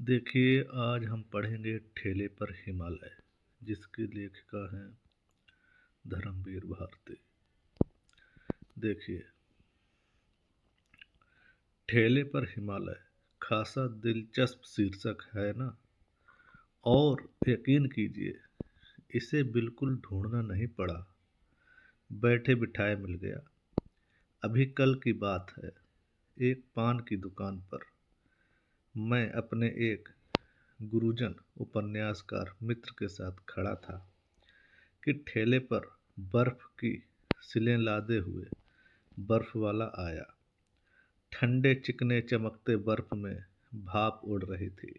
देखिए, आज हम पढ़ेंगे ठेले पर हिमालय, जिसकी लेखिका हैं धर्मवीर भारती। देखिए, ठेले पर हिमालय खासा दिलचस्प शीर्षक है ना। और यकीन कीजिए, इसे बिल्कुल ढूंढना नहीं पड़ा, बैठे बिठाए मिल गया। अभी कल की बात है, एक पान की दुकान पर मैं अपने एक गुरुजन उपन्यासकार मित्र के साथ खड़ा था कि ठेले पर बर्फ की सिलें लादे हुए बर्फ वाला आया। ठंडे चिकने चमकते बर्फ में भाप उड़ रही थी।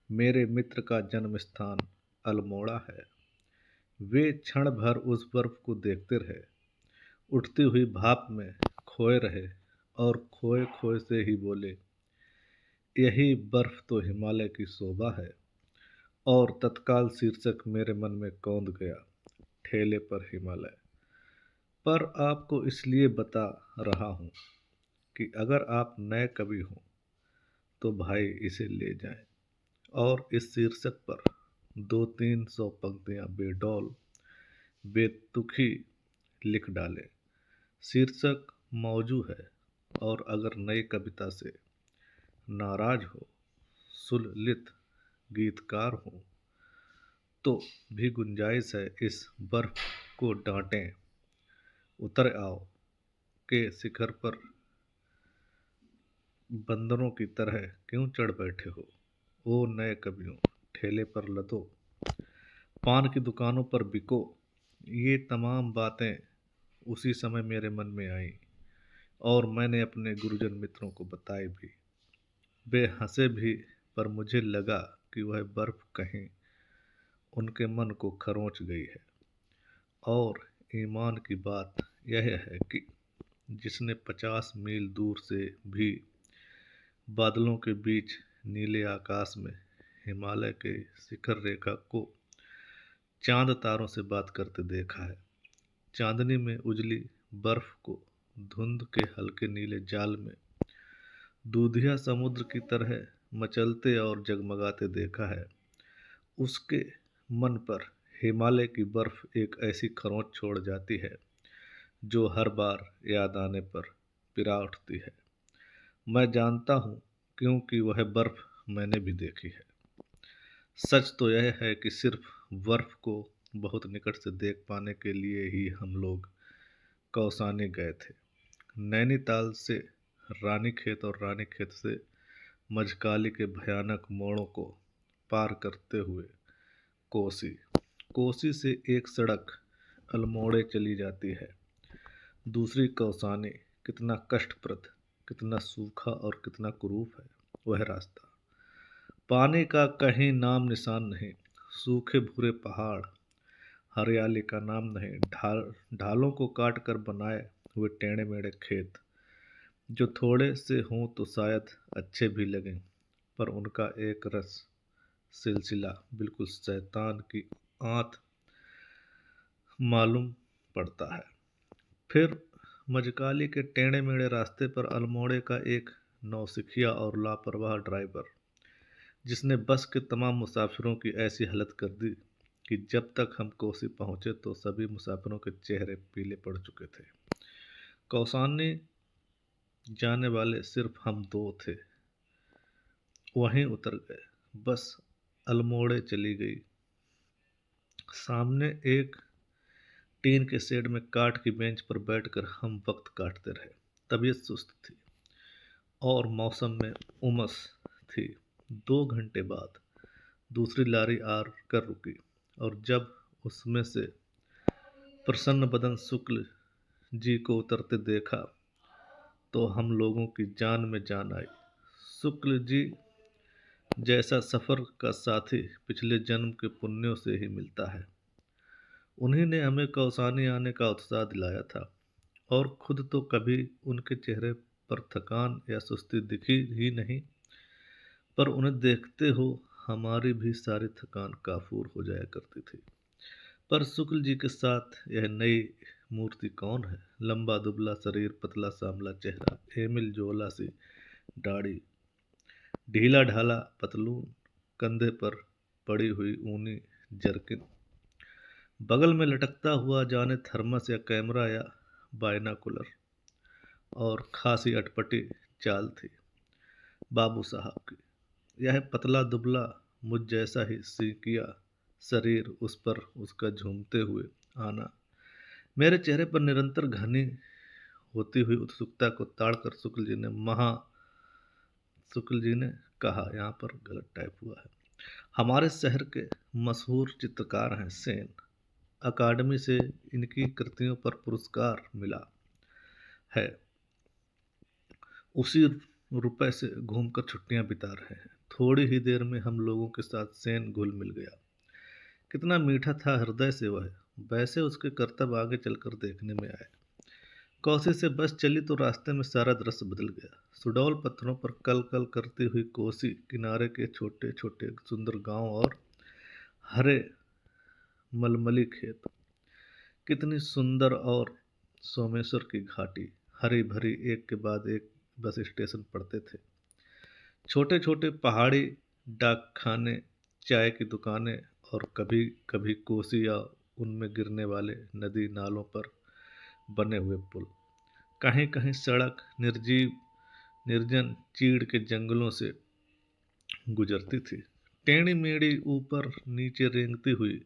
मेरे मित्र का जन्म स्थान अल्मोड़ा है। वे क्षण भर उस बर्फ को देखते रहे, उठती हुई भाप में खोए रहे और खोए खोए से ही बोले, यही बर्फ तो हिमालय की शोभा है। और तत्काल शीर्षक मेरे मन में कौंध गया, ठेले पर हिमालय। पर आपको इसलिए बता रहा हूँ कि अगर आप नए कवि हों तो भाई इसे ले जाएं और इस शीर्षक पर 200-300 पंक्तियां बेडौल बेतुकी लिख डालें। शीर्षक मौजू है, और अगर नई कविता से नाराज हो, सुललित गीतकार हो, तो भी गुंजाइश है। इस बर्फ को डांटें, उतर आओ के शिखर पर बंदरों की तरह क्यों चढ़ बैठे हो। ओ नए कवियों, ठेले पर लदो, पान की दुकानों पर बिको। ये तमाम बातें उसी समय मेरे मन में आईं और मैंने अपने गुरुजन मित्रों को बताई भी। वे हंसे भी, पर मुझे लगा कि वह बर्फ कहीं उनके मन को खरोंच गई है। और ईमान की बात यह है कि जिसने 50 मील दूर से भी बादलों के बीच नीले आकाश में हिमालय के शिखर रेखा को चांद तारों से बात करते देखा है। चांदनी में उजली बर्फ को धुंध के हल्के नीले जाल में दूधिया समुद्र की तरह मचलते और जगमगाते देखा है। उसके मन पर हिमालय की बर्फ एक ऐसी खरोंच छोड़ जाती है जो हर बार याद आने पर पिरा उठती है। मैं जानता हूँ, क्योंकि वह बर्फ मैंने भी देखी है। सच तो यह है कि सिर्फ बर्फ को बहुत निकट से देख पाने के लिए ही हम लोग कौसानी गए थे। नैनीताल से रानीखेत और रानीखेत से मझकाली के भयानक मोड़ों को पार करते हुए कोसी कोसी से एक सड़क अल्मोड़े चली जाती है, दूसरी कौसानी। कितना कष्टप्रद, कितना सूखा और कितना कुरूप है वह रास्ता। पानी का कहीं नाम निशान नहीं, सूखे भूरे पहाड़, हरियाली का नाम नहीं, ढालों को काट कर बनाए हुए टेढ़े मेढ़े खेत, जो थोड़े से हों तो शायद अच्छे भी लगें, पर उनका एक रस सिलसिला बिल्कुल शैतान की आंत मालूम पड़ता है। फिर मजकाली के टेढ़े मेढ़े रास्ते पर अल्मोड़े का एक नौसिखिया और लापरवाह ड्राइवर, जिसने बस के तमाम मुसाफिरों की ऐसी हालत कर दी कि जब तक हम कोसी पहुंचे तो सभी मुसाफिरों के चेहरे पीले पड़ चुके थे। कौसानी जाने वाले सिर्फ हम दो थे। वहीं उतर गए, बस अल्मोड़े चली गई। सामने एक टीन के शेड में काठ की बेंच पर बैठकर हम वक्त काटते रहे। तबीयत सुस्त थी और मौसम में उमस थी। 2 घंटे बाद दूसरी लारी कर रुकी, और जब उसमें से प्रसन्न बदन शुक्ल जी को उतरते देखा तो हम लोगों की जान में जान आई। शुक्ल जी जैसा सफ़र का साथी पिछले जन्म के पुण्यों से ही मिलता है। उन्हीं ने हमें कौसानी आने का उत्साह दिलाया था, और खुद तो कभी उनके चेहरे पर थकान या सुस्ती दिखी ही नहीं, पर उन्हें देखते हो हमारी भी सारी थकान काफूर हो जाया करती थी। पर शुक्ल जी के साथ यह नई मूर्ति कौन है? लंबा दुबला शरीर, पतला सांवला चेहरा, एमिल जोला सी दाढ़ी, ढीला ढाला पतलून, कंधे पर पड़ी हुई ऊनी जरकिन, बगल में लटकता हुआ जाने थर्मस या कैमरा या बायनाकुलर, और खासी अटपटी चाल थी बाबू साहब की। यह पतला दुबला मुझ जैसा ही सीकिया शरीर, उस पर उसका झूमते हुए आना, मेरे चेहरे पर निरंतर घनी होती हुई उत्सुकता को ताड़कर शुक्ल जी ने कहा, यहाँ पर गलत टाइप हुआ है, हमारे शहर के मशहूर चित्रकार हैं सेन, अकादमी से इनकी कृतियों पर पुरस्कार मिला है, उसी रुपए से घूमकर छुट्टियां बिता रहे हैं। थोड़ी ही देर में हम लोगों के साथ सेन घुल मिल गया। कितना मीठा था हृदय से वह। वैसे उसके करतब आगे चलकर देखने में आए। कौसी से बस चली तो रास्ते में सारा दृश्य बदल गया। सुडौल पत्थरों पर कल कल करती हुई कोसी किनारे के छोटे छोटे सुंदर गांव और हरे मलमली खेत, कितनी सुंदर, और सोमेश्वर की घाटी, हरी भरी, एक के बाद एक बस स्टेशन पड़ते थे, छोटे छोटे पहाड़ी डाकखाने, चाय की दुकानें, और कभी कभी कोसी या उनमें गिरने वाले नदी नालों पर बने हुए पुल, कहीं कहीं सड़क निर्जीव निर्जन चीड़ के जंगलों से गुजरती थी। टेढ़ी मेढ़ी ऊपर नीचे रेंगती हुई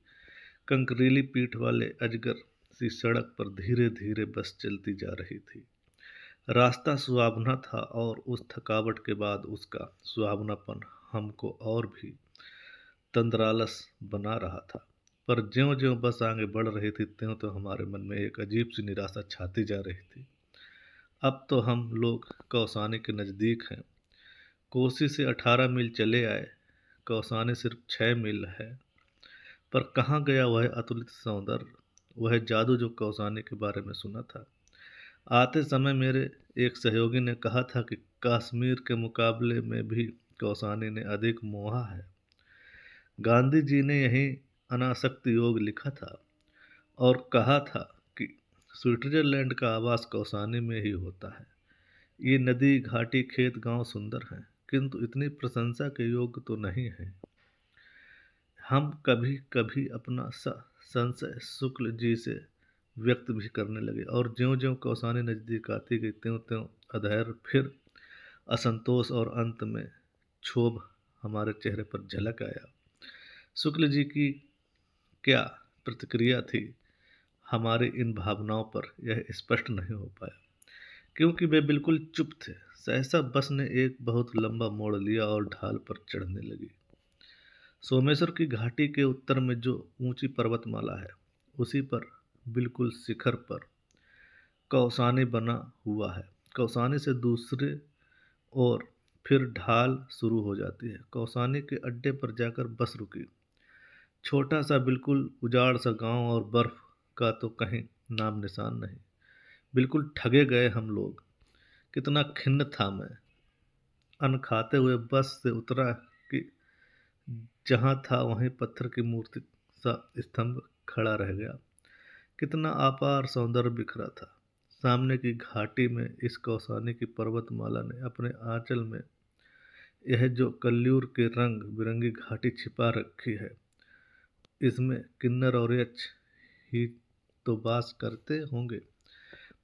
कंकरीली पीठ वाले अजगर सी सड़क पर धीरे धीरे बस चलती जा रही थी। रास्ता सुहावना था और उस थकावट के बाद उसका सुहावनापन हमको और भी तंद्रालस बना रहा था। पर ज्यों ज्यों बस आगे बढ़ रही थी त्यों त्यों हमारे मन में एक अजीब सी निराशा छाती जा रही थी। अब तो हम लोग कौसानी के नज़दीक हैं। कोसी से 18 मील चले आए, कौसानी सिर्फ 6 मील है। पर कहाँ गया वह अतुलित सौंदर्य, वह जादू जो कौसानी के बारे में सुना था। आते समय मेरे एक सहयोगी ने कहा था कि कश्मीर के मुकाबले में भी कौसानी ने अधिक मोहा है। गांधी जी ने यही अनासक्त योग लिखा था और कहा था कि स्विट्जरलैंड का आवास कौसानी में ही होता है। ये नदी घाटी खेत गांव सुंदर हैं, किंतु इतनी प्रशंसा के योग्य तो नहीं है। हम कभी कभी अपना संशय शुक्ल जी से व्यक्त भी करने लगे, और ज्यों ज्यों कौसानी नजदीक आती गई त्यों त्यों अधैर्य, फिर असंतोष, और अंत में क्षोभ हमारे चेहरे पर झलक आया। शुक्ल जी की क्या प्रतिक्रिया थी हमारी इन भावनाओं पर, यह स्पष्ट नहीं हो पाया, क्योंकि वे बिल्कुल चुप थे। सहसा बस ने एक बहुत लंबा मोड़ लिया और ढाल पर चढ़ने लगी। सोमेश्वर की घाटी के उत्तर में जो ऊंची पर्वतमाला है, उसी पर बिल्कुल शिखर पर कौसानी बना हुआ है। कौसानी से दूसरे और फिर ढाल शुरू हो जाती है। कौसानी के अड्डे पर जाकर बस रुकी। छोटा सा बिल्कुल उजाड़ सा गांव, और बर्फ का तो कहीं नाम निशान नहीं। बिल्कुल ठगे गए हम लोग। कितना खिन्न था मैं। अन्न खाते हुए बस से उतरा कि जहाँ था वहीं पत्थर की मूर्ति सा स्तंभ खड़ा रह गया। कितना अपार सौंदर्य बिखरा था। सामने की घाटी में इस कौसानी की पर्वतमाला ने अपने आंचल में यह जो कल्यूर के रंग बिरंगी घाटी छिपा रखी है, इसमें किन्नर और यक्ष ही तो वास करते होंगे।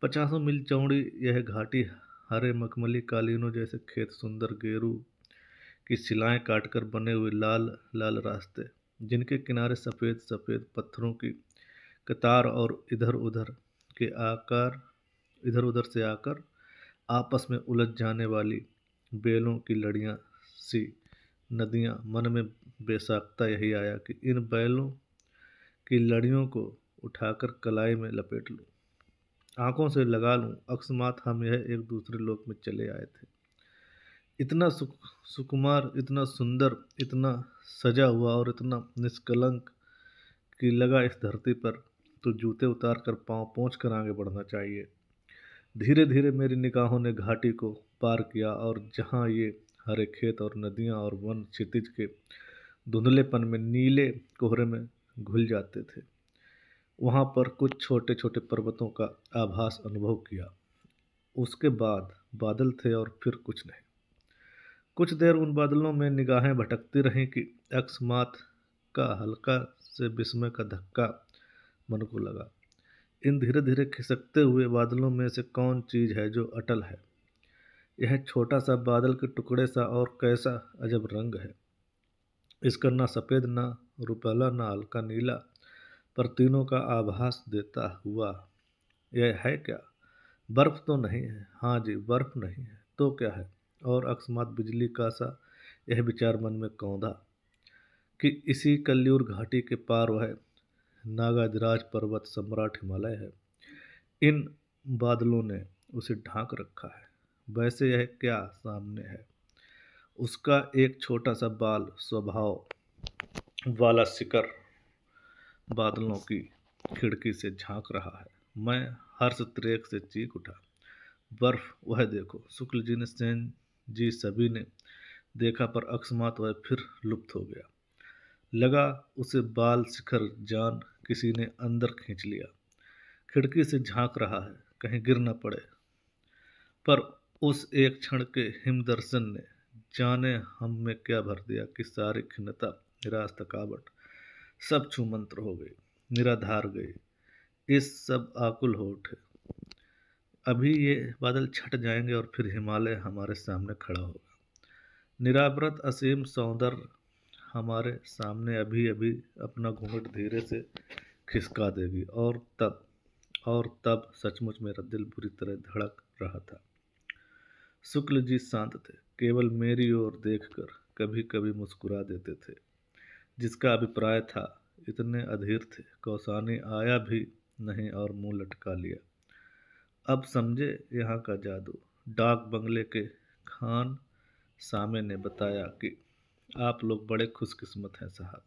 50 मील चौड़ी यह घाटी हरे मखमली कालीनों जैसे खेत, सुंदर गेरू की शिलाएं काटकर बने हुए लाल लाल रास्ते, जिनके किनारे सफ़ेद सफ़ेद पत्थरों की कतार, और इधर उधर से आकर आपस में उलझ जाने वाली बेलों की लड़ियां सी नदियां। मन में बेसाख्ता यही आया कि इन बैलों की लड़ियों को उठाकर कलाई में लपेट लूं, आंखों से लगा लूं। अकस्मात हम यह एक दूसरे लोक में चले आए थे। इतना सुकुमार, इतना सुंदर, इतना सजा हुआ और इतना निष्कलंक कि लगा इस धरती पर तो जूते उतार कर पांव पोंछ कर आगे बढ़ना चाहिए। धीरे धीरे मेरी निगाहों ने घाटी को पार किया, और जहां ये हरे खेत और नदियां और वन क्षितिज के धुंधलेपन में नीले कोहरे में घुल जाते थे, वहां पर कुछ छोटे छोटे पर्वतों का आभास अनुभव किया। उसके बाद बादल थे और फिर कुछ नहीं। कुछ देर उन बादलों में निगाहें भटकती रहीं कि अकस्मात का हल्का से विस्मय का धक्का मन को लगा। इन धीरे धीरे खिसकते हुए बादलों में से कौन चीज है जो अटल है? यह छोटा सा बादल के टुकड़े सा, और कैसा अजब रंग है इसका, ना सफ़ेद ना रुपहला ना हल्का नीला, पर तीनों का आभास देता हुआ। यह है क्या? बर्फ तो नहीं है? हाँ जी, बर्फ नहीं है तो क्या है? और अकस्मात बिजली का सा यह विचार मन में कौंधा कि इसी कल्यूर घाटी के पार वह नागाधिराज पर्वत सम्राट हिमालय है। इन बादलों ने उसे ढांक रखा है। वैसे यह क्या सामने है? उसका एक छोटा सा बाल स्वभाव वाला शिकर बादलों की खिड़की से झांक रहा है। मैं हर्ष त्रेक से चीख उठा, बर्फ वह देखो! शुक्ल जी ने, सेन जी सभी ने देखा, पर अकस्मात वह फिर लुप्त हो गया। लगा उसे बाल शिखर जान किसी ने अंदर खींच लिया। खिड़की से झांक रहा है, कहीं गिर न पड़े। पर उस एक क्षण के हिमदर्शन ने जाने हम में क्या भर दिया कि सारी खिन्नता, निराश, थकावट सब छूमंत्र हो गई, निराधार गई। इस सब आकुल हो उठे। अभी ये बादल छट जाएंगे और फिर हिमालय हमारे सामने खड़ा होगा। निरावृत असीम सौंदर्य हमारे सामने अभी अभी अपना घूंघट धीरे से खिसका देगी। और तब सचमुच मेरा दिल बुरी तरह धड़क रहा था। शुक्ल जी शांत थे, केवल मेरी ओर देखकर कभी कभी मुस्कुरा देते थे। जिसका अभिप्राय था, इतने अधीर थे, कौसानी आया भी नहीं और मुंह लटका लिया। अब समझे यहाँ का जादू। डाक बंगले के खान सामे ने बताया कि आप लोग बड़े खुशकिस्मत हैं साहब।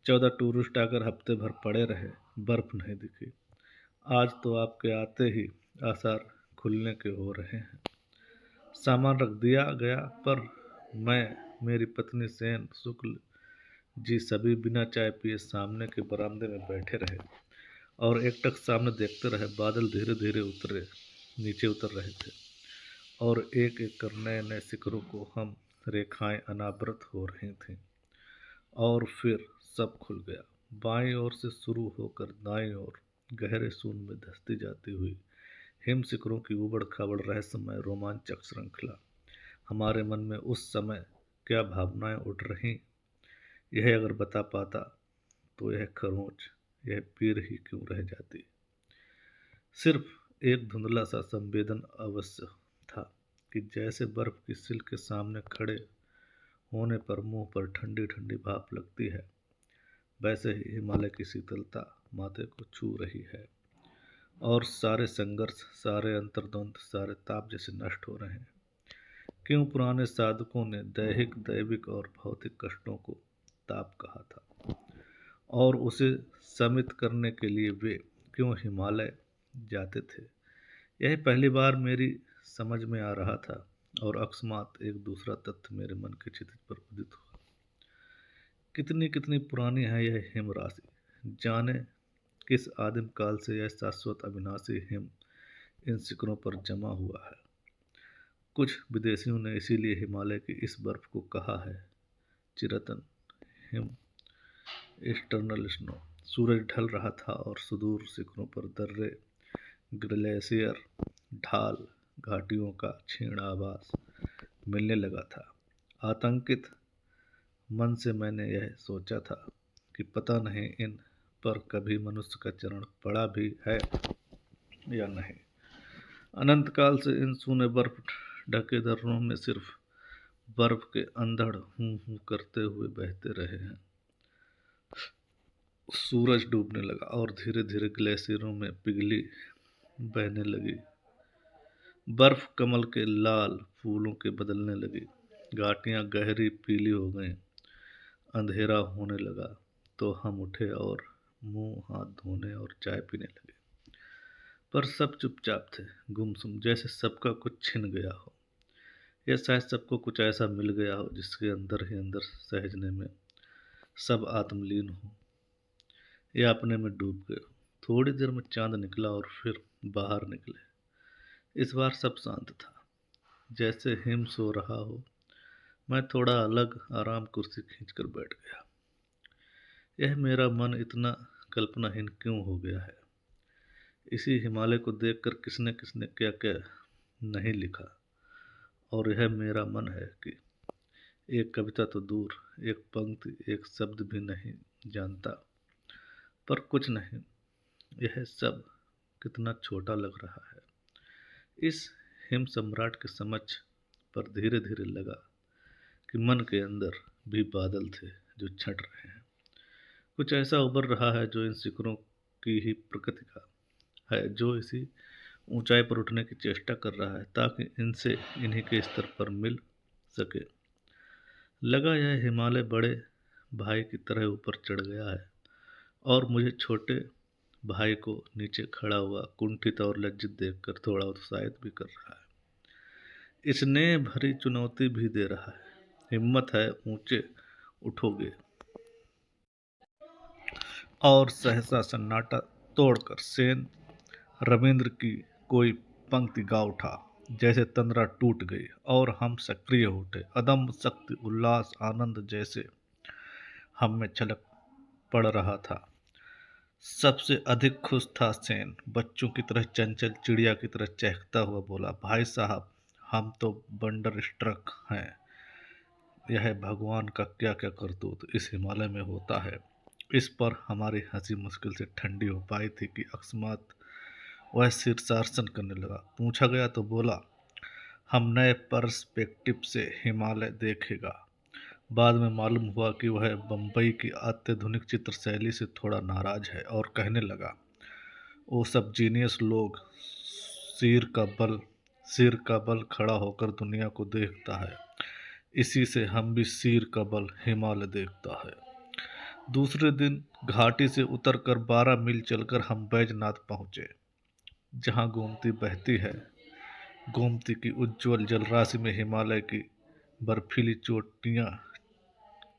14 टूरिस्ट आकर हफ्ते भर पड़े रहे, बर्फ नहीं दिखी। आज तो आपके आते ही आसार खुलने के हो रहे हैं। सामान रख दिया गया, पर मैं, मेरी पत्नी सेन, शुक्ल जी सभी बिना चाय पिए सामने के बरामदे में बैठे रहे और एकटक सामने देखते रहे। बादल धीरे धीरे नीचे उतर रहे थे और एक एक कर नए नए शिखरों को हम रेखाएं अनावृत हो रही थीं। और फिर सब खुल गया। बाईं ओर से शुरू होकर दाईं ओर गहरे शून्य में धंसती जाती हुई हिम शिखरों की उबड़ खाबड़ रहस्यमय रोमांचक श्रृंखला। हमारे मन में उस समय क्या भावनाएं उठ रहीं, यह अगर बता पाता तो यह खरोंच, यह पीर ही क्यों रह जाती। सिर्फ एक धुंधला सा संवेदन अवश्य था कि जैसे बर्फ की सिल के सामने खड़े होने पर मुंह पर ठंडी ठंडी भाप लगती है, वैसे ही हिमालय की शीतलता माथे को छू रही है और सारे संघर्ष, सारे अंतर्द्वंद, सारे ताप जैसे नष्ट हो रहे हैं। क्यों पुराने साधकों ने दैहिक, दैविक और भौतिक कष्टों को ताप कहा था, और उसे शमित करने के लिए वे क्यों हिमालय जाते थे? यह पहली बार मेरी समझ में आ रहा था। और अकस्मात एक दूसरा तथ्य मेरे मन के क्षितिज पर उदित हुआ। कितनी कितनी पुरानी है यह हिम राशि। जाने किस आदिम काल से यह शाश्वत अविनाशी हिम इन शिखरों पर जमा हुआ है। कुछ विदेशियों ने इसीलिए हिमालय की इस बर्फ को कहा है चिरतन हिम, इटर्नल स्नो। सूरज ढल रहा था और सुदूर शिखरों पर दर्रे, ग्लेशियर, ढाल, घाटियों का क्षीण आभास मिलने लगा था। आतंकित मन से मैंने यह सोचा था कि पता नहीं इन पर कभी मनुष्य का चरण पड़ा भी है या नहीं। अनंत काल से इन सूने बर्फ ढके दर्रों में सिर्फ बर्फ के अंधड़ हूं हूं करते हुए बहते रहे हैं। सूरज डूबने लगा और धीरे धीरे ग्लेशियरों में पिघली बहने लगी बर्फ, कमल के लाल फूलों के बदलने लगी। घाटियां गहरी पीली हो गईं। अंधेरा होने लगा तो हम उठे और मुंह हाथ धोने और चाय पीने लगे। पर सब चुपचाप थे, गुमसुम, जैसे सबका कुछ छिन गया हो, या शायद सबको कुछ ऐसा मिल गया हो जिसके अंदर ही अंदर सहजने में सब आत्मलीन हो या अपने में डूब गए हो। थोड़ी देर में चांद निकला और फिर बाहर निकले। इस बार सब शांत था, जैसे हिम सो रहा हो मैं थोड़ा अलग आराम कुर्सी खींचकर बैठ गया। यह मेरा मन इतना कल्पनाहीन क्यों हो गया है? इसी हिमालय को देखकर किसने किसने क्या क्या नहीं लिखा। और यह मेरा मन है कि एक कविता तो दूर, एक पंक्ति, एक शब्द भी नहीं जानता। पर कुछ नहीं, यह सब कितना छोटा लग रहा है इस हिम सम्राट के समक्ष। पर धीरे धीरे लगा कि मन के अंदर भी बादल थे जो छट रहे हैं। कुछ ऐसा उभर रहा है जो इन शिखरों की ही प्रकृति का है, जो इसी ऊंचाई पर उठने की चेष्टा कर रहा है ताकि इनसे इन्हीं के स्तर पर मिल सके। लगा यह हिमालय बड़े भाई की तरह ऊपर चढ़ गया है और मुझे छोटे भाई को नीचे खड़ा हुआ कुंठित और लज्जित देखकर थोड़ा उत्साहित भी कर रहा है। स्नेह भरी चुनौती भी दे रहा है। हिम्मत है, ऊंचे उठोगे। और सहसा सन्नाटा तोड़कर सेन रविंद्र की कोई पंक्ति गा उठा। जैसे तंद्रा टूट गई और हम सक्रिय हो उठे। अदम्य शक्ति, उल्लास, आनंद जैसे हम में छलक पड़ रहा था। सबसे अधिक खुश था सेन। बच्चों की तरह चंचल, चिड़िया की तरह चहकता हुआ बोला, भाई साहब, हम तो वंडर स्ट्रक हैं। यह भगवान का क्या क्या करतूत इस हिमालय में होता है। इस पर हमारी हंसी मुश्किल से ठंडी हो पाई थी कि अकस्मात वह शीर्षासन करने लगा। पूछा गया तो बोला, हम नए पर्सपेक्टिव से हिमालय देखेगा। बाद में मालूम हुआ कि वह बम्बई की अत्याधुनिक चित्र शैली से थोड़ा नाराज है और कहने लगा, वो सब जीनियस लोग सिर का बल खड़ा होकर दुनिया को देखता है, इसी से हम भी सिर का बल हिमालय देखता है। दूसरे दिन घाटी से उतरकर 12 मील चलकर हम बैजनाथ पहुंचे, जहां गोमती बहती है। गोमती की उज्ज्वल जलराशि में हिमालय की बर्फीली चोटियां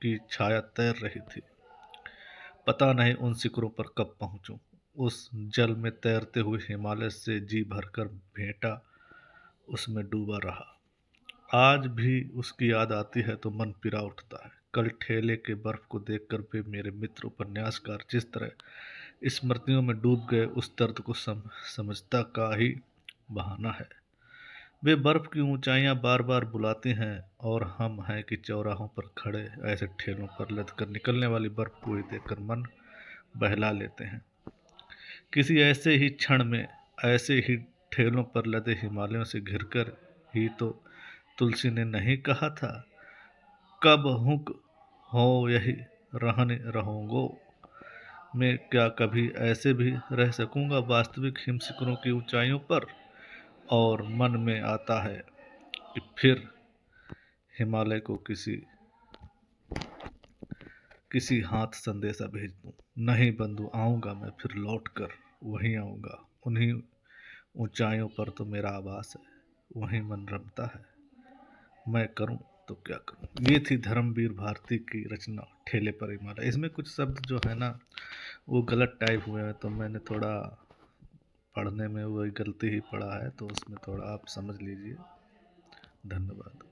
की छाया तैर रही थी। पता नहीं उन शिखरों पर कब पहुंचूं। उस जल में तैरते हुए हिमालय से जी भरकर भेंटा उसमें डूबा रहा। आज भी उसकी याद आती है तो मन पिरा उठता है। कल ठेले के बर्फ को देखकर वे मेरे मित्र उपन्यासकार जिस तरह स्मृतियों में डूब गए, उस दर्द को समझता का ही बहाना है। वे बर्फ की ऊंचाइयां बार बार बुलाती हैं और हम हैं कि चौराहों पर खड़े ऐसे ठेलों पर लदकर निकलने वाली बर्फ पूरी देखकर मन बहला लेते हैं। किसी ऐसे ही क्षण में ऐसे ही ठेलों पर लदे हिमालयों से घिरकर ही तो तुलसी ने नहीं कहा था, कब हुक हो यही रहने रहूंगो। मैं क्या कभी ऐसे भी रह सकूंगा वास्तविक हिम शिखरों की ऊंचाइयों पर? और मन में आता है कि फिर हिमालय को किसी हाथ संदेशा भेज दूं। नहीं बंधु, आऊंगा मैं फिर लौट कर, वहीं आऊंगा। उन्हीं ऊंचाइयों पर तो मेरा आवास है, वहीं मन रमता है। मैं करूं तो क्या करूं। ये थी धर्मवीर भारती की रचना ठेले पर हिमालय। इसमें कुछ शब्द जो है ना वो गलत टाइप हुए हैं, तो मैंने थोड़ा पढ़ने में वही गलती ही पढ़ा है, तो उसमें थोड़ा आप समझ लीजिए। धन्यवाद।